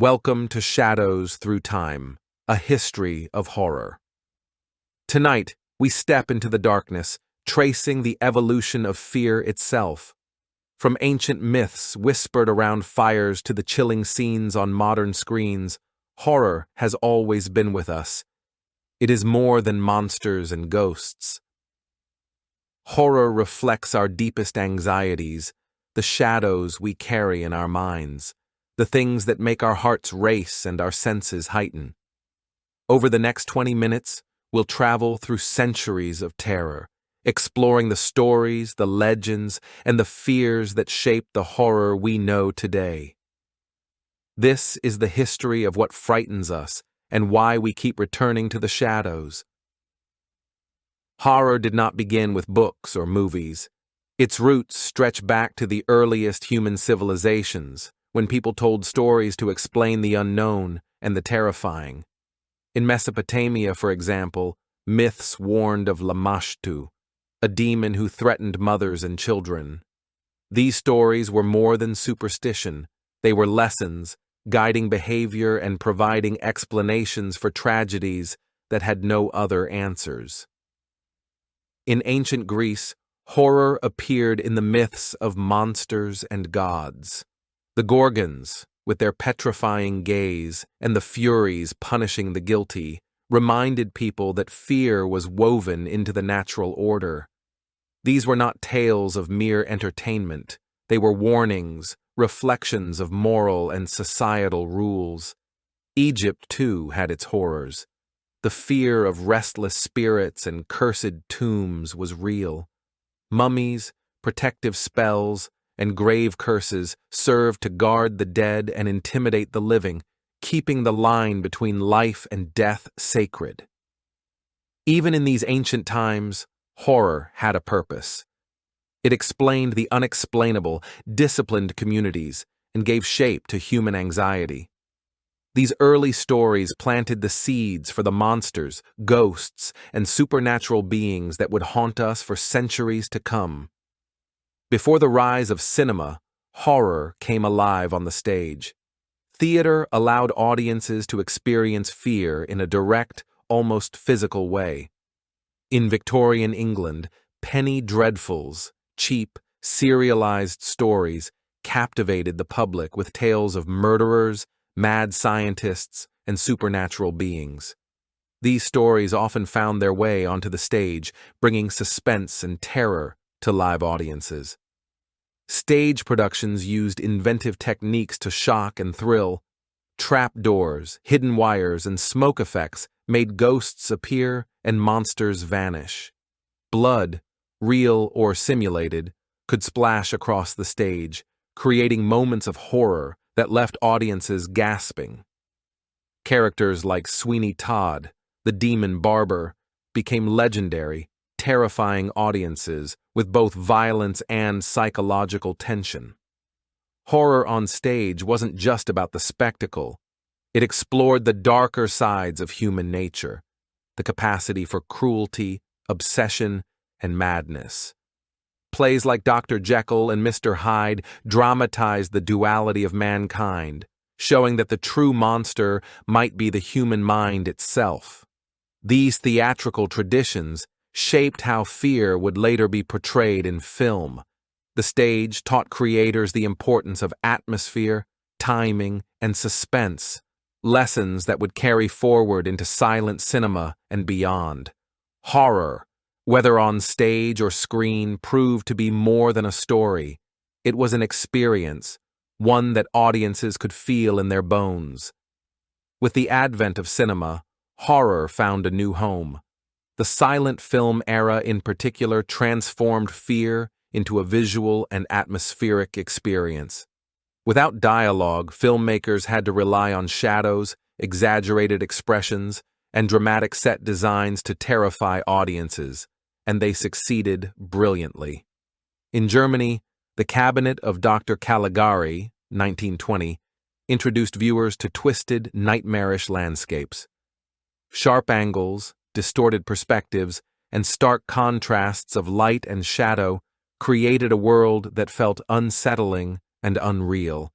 Welcome to Shadows Through Time, a history of horror. Tonight, we step into the darkness, tracing the evolution of fear itself. From ancient myths whispered around fires to the chilling scenes on modern screens, horror has always been with us. It is more than monsters and ghosts. Horror reflects our deepest anxieties, the shadows we carry in our minds, the things that make our hearts race and our senses heighten. Over the next 20 minutes, we'll travel through centuries of terror, exploring the stories, the legends, and the fears that shape the horror we know today. This is the history of what frightens us and why we keep returning to the shadows. Horror did not begin with books or movies. Its roots stretch back to the earliest human civilizations, when people told stories to explain the unknown and the terrifying. In Mesopotamia, for example, myths warned of Lamashtu, a demon who threatened mothers and children. These stories were more than superstition. They were lessons, guiding behavior and providing explanations for tragedies that had no other answers. In ancient Greece, horror appeared in the myths of monsters and gods. The Gorgons, with their petrifying gaze and the Furies punishing the guilty, reminded people that fear was woven into the natural order. These were not tales of mere entertainment. They were warnings, reflections of moral and societal rules. Egypt, too, had its horrors. The fear of restless spirits and cursed tombs was real. Mummies, protective spells, and grave curses served to guard the dead and intimidate the living, keeping the line between life and death sacred. Even in these ancient times, horror had a purpose. It explained the unexplainable, disciplined communities, and gave shape to human anxiety. These early stories planted the seeds for the monsters, ghosts, and supernatural beings that would haunt us for centuries to come. Before the rise of cinema, horror came alive on the stage. Theater allowed audiences to experience fear in a direct, almost physical way. In Victorian England, penny dreadfuls, cheap, serialized stories, captivated the public with tales of murderers, mad scientists, and supernatural beings. These stories often found their way onto the stage, bringing suspense and terror to live audiences. Stage productions used inventive techniques to shock and thrill. Trapdoors, hidden wires, and smoke effects made ghosts appear and monsters vanish. Blood, real or simulated, could splash across the stage, creating moments of horror that left audiences gasping. Characters like Sweeney Todd, the demon barber, became legendary, terrifying audiences with both violence and psychological tension. Horror on stage wasn't just about the spectacle. It explored the darker sides of human nature, the capacity for cruelty, obsession, and madness. Plays like Dr. Jekyll and Mr. Hyde dramatized the duality of mankind, showing that the true monster might be the human mind itself. These theatrical traditions shaped how fear would later be portrayed in film. The stage taught creators the importance of atmosphere, timing, and suspense, lessons that would carry forward into silent cinema and beyond. Horror, whether on stage or screen, proved to be more than a story. It was an experience, one that audiences could feel in their bones. With the advent of cinema, horror found a new home. The silent film era in particular transformed fear into a visual and atmospheric experience. Without dialogue, filmmakers had to rely on shadows, exaggerated expressions, and dramatic set designs to terrify audiences, and they succeeded brilliantly. In Germany, The Cabinet of Dr. Caligari, 1920, introduced viewers to twisted, nightmarish landscapes. Sharp angles, distorted perspectives, and stark contrasts of light and shadow created a world that felt unsettling and unreal.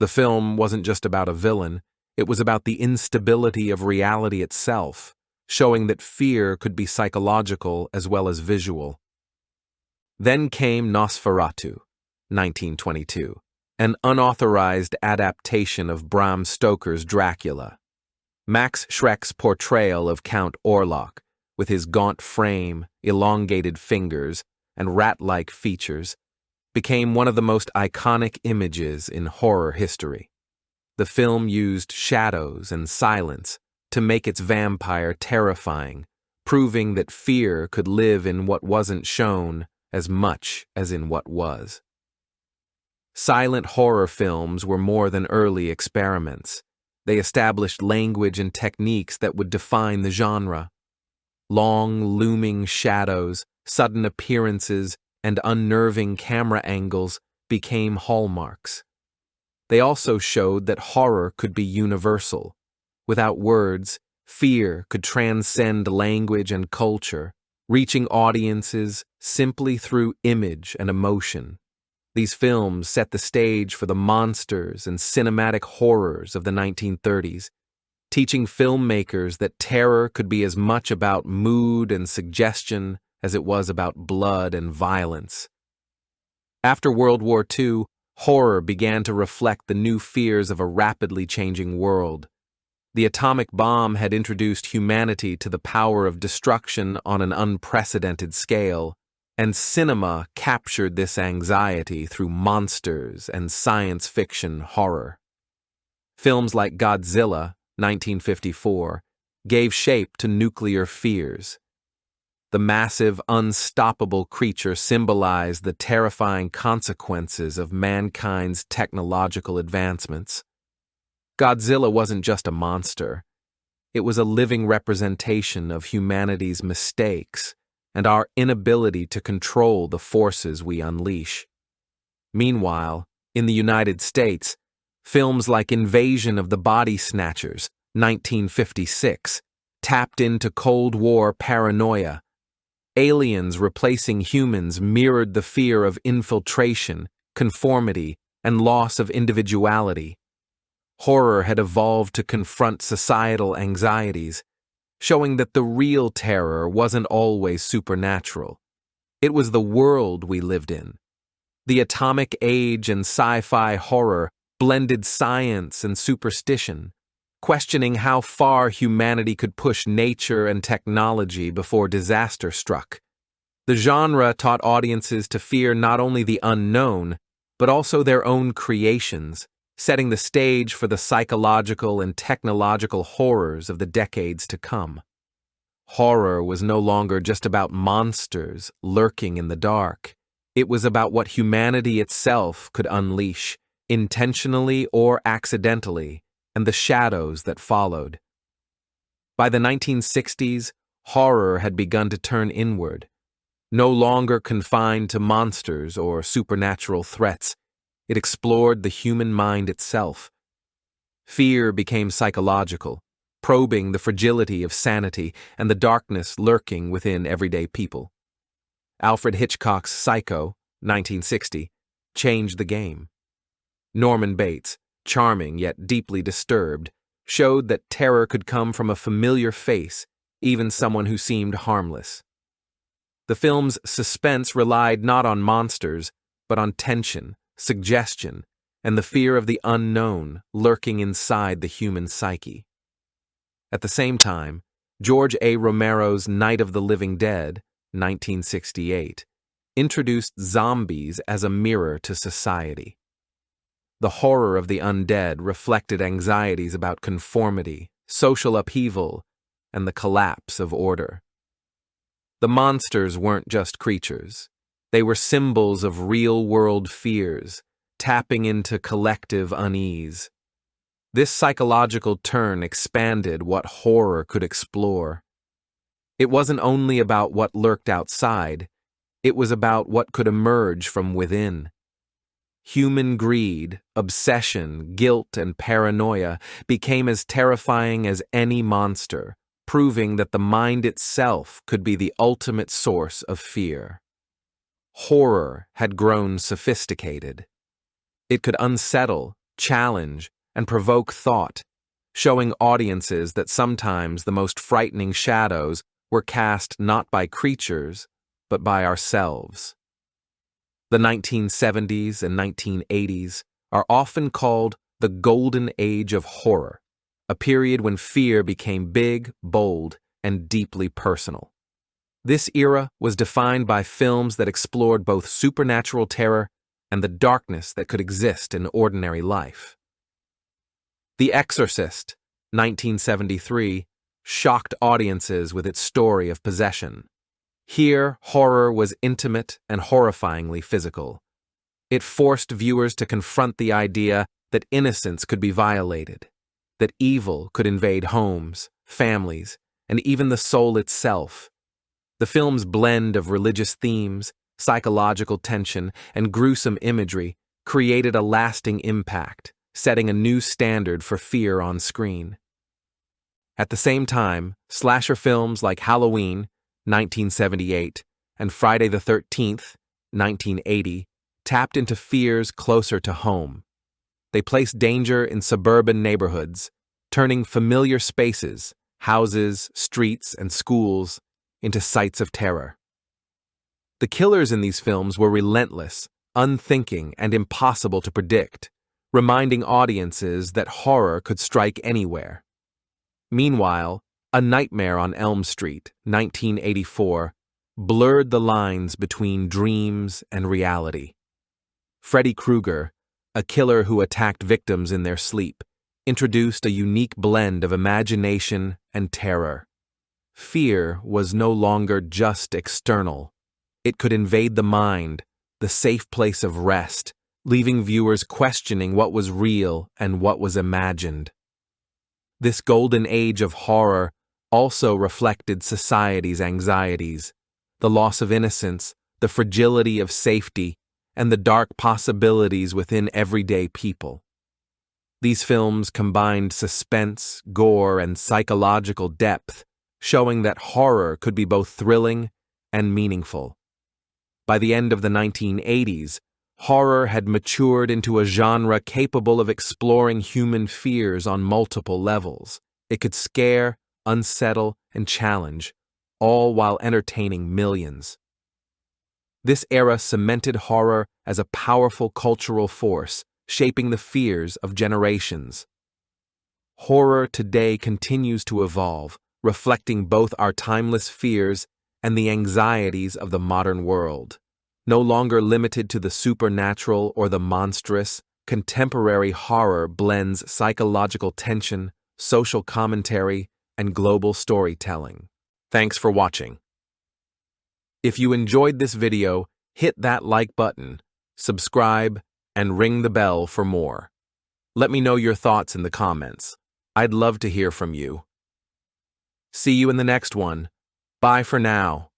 The film wasn't just about a villain, it was about the instability of reality itself, showing that fear could be psychological as well as visual. Then came Nosferatu, 1922, an unauthorized adaptation of Bram Stoker's Dracula. Max Schreck's portrayal of Count Orlok, with his gaunt frame, elongated fingers, and rat-like features, became one of the most iconic images in horror history. The film used shadows and silence to make its vampire terrifying, proving that fear could live in what wasn't shown as much as in what was. Silent horror films were more than early experiments. They established language and techniques that would define the genre. Long, looming shadows, sudden appearances, and unnerving camera angles became hallmarks. They also showed that horror could be universal. Without words, fear could transcend language and culture, reaching audiences simply through image and emotion. These films set the stage for the monsters and cinematic horrors of the 1930s, teaching filmmakers that terror could be as much about mood and suggestion as it was about blood and violence. After World War II, horror began to reflect the new fears of a rapidly changing world. The atomic bomb had introduced humanity to the power of destruction on an unprecedented scale, and cinema captured this anxiety through monsters and science fiction horror. Films like Godzilla, 1954, gave shape to nuclear fears. The massive, unstoppable creature symbolized the terrifying consequences of mankind's technological advancements. Godzilla wasn't just a monster. It was a living representation of humanity's mistakes and our inability to control the forces we unleash. Meanwhile, in the United States, films like Invasion of the Body Snatchers, 1956, tapped into Cold War paranoia. Aliens replacing humans mirrored the fear of infiltration, conformity, and loss of individuality. Horror had evolved to confront societal anxieties, showing that the real terror wasn't always supernatural. It was the world we lived in. The atomic age and sci-fi horror blended science and superstition, questioning how far humanity could push nature and technology before disaster struck. The genre taught audiences to fear not only the unknown, but also their own creations, setting the stage for the psychological and technological horrors of the decades to come. Horror was no longer just about monsters lurking in the dark. It was about what humanity itself could unleash, intentionally or accidentally, and the shadows that followed. By the 1960s, horror had begun to turn inward. No longer confined to monsters or supernatural threats, it explored the human mind itself. Fear became psychological, probing the fragility of sanity and the darkness lurking within everyday people. Alfred Hitchcock's Psycho, 1960, changed the game. Norman Bates, charming yet deeply disturbed, showed that terror could come from a familiar face, even someone who seemed harmless. The film's suspense relied not on monsters, but on tension, suggestion, and the fear of the unknown lurking inside the human psyche. At the same time, George A. Romero's Night of the Living Dead, 1968, introduced zombies as a mirror to society. The horror of the undead reflected anxieties about conformity, social upheaval, and the collapse of order. The monsters weren't just creatures. They were symbols of real-world fears, tapping into collective unease. This psychological turn expanded what horror could explore. It wasn't only about what lurked outside, it was about what could emerge from within. Human greed, obsession, guilt, and paranoia became as terrifying as any monster, proving that the mind itself could be the ultimate source of fear. Horror had grown sophisticated. It could unsettle, challenge, and provoke thought, showing audiences that sometimes the most frightening shadows were cast not by creatures, but by ourselves. The 1970s and 1980s are often called the golden age of horror, a period when fear became big, bold, and deeply personal. This era was defined by films that explored both supernatural terror and the darkness that could exist in ordinary life. The Exorcist, 1973, shocked audiences with its story of possession. Here, horror was intimate and horrifyingly physical. It forced viewers to confront the idea that innocence could be violated, that evil could invade homes, families, and even the soul itself. The film's blend of religious themes, psychological tension, and gruesome imagery created a lasting impact, setting a new standard for fear on screen. At the same time, slasher films like Halloween, 1978, and Friday the 13th, 1980, tapped into fears closer to home. They placed danger in suburban neighborhoods, turning familiar spaces, houses, streets, and schools into sites of terror. The killers in these films were relentless, unthinking, and impossible to predict, reminding audiences that horror could strike anywhere. Meanwhile, A Nightmare on Elm Street, 1984, blurred the lines between dreams and reality. Freddy Krueger, a killer who attacked victims in their sleep, introduced a unique blend of imagination and terror. Fear was no longer just external. It could invade the mind, the safe place of rest, leaving viewers questioning what was real and what was imagined. This golden age of horror also reflected society's anxieties, the loss of innocence, the fragility of safety, and the dark possibilities within everyday people. These films combined suspense, gore, and psychological depth, showing that horror could be both thrilling and meaningful. By the end of the 1980s, horror had matured into a genre capable of exploring human fears on multiple levels. It could scare, unsettle, and challenge, all while entertaining millions. This era cemented horror as a powerful cultural force, shaping the fears of generations. Horror today continues to evolve, reflecting both our timeless fears and the anxieties of the modern world. No longer limited to the supernatural or the monstrous, contemporary horror blends psychological tension, social commentary, and global storytelling. Thanks for watching. If you enjoyed this video, hit that like button, subscribe, and ring the bell for more. Let me know your thoughts in the comments. I'd love to hear from you. See you in the next one. Bye for now.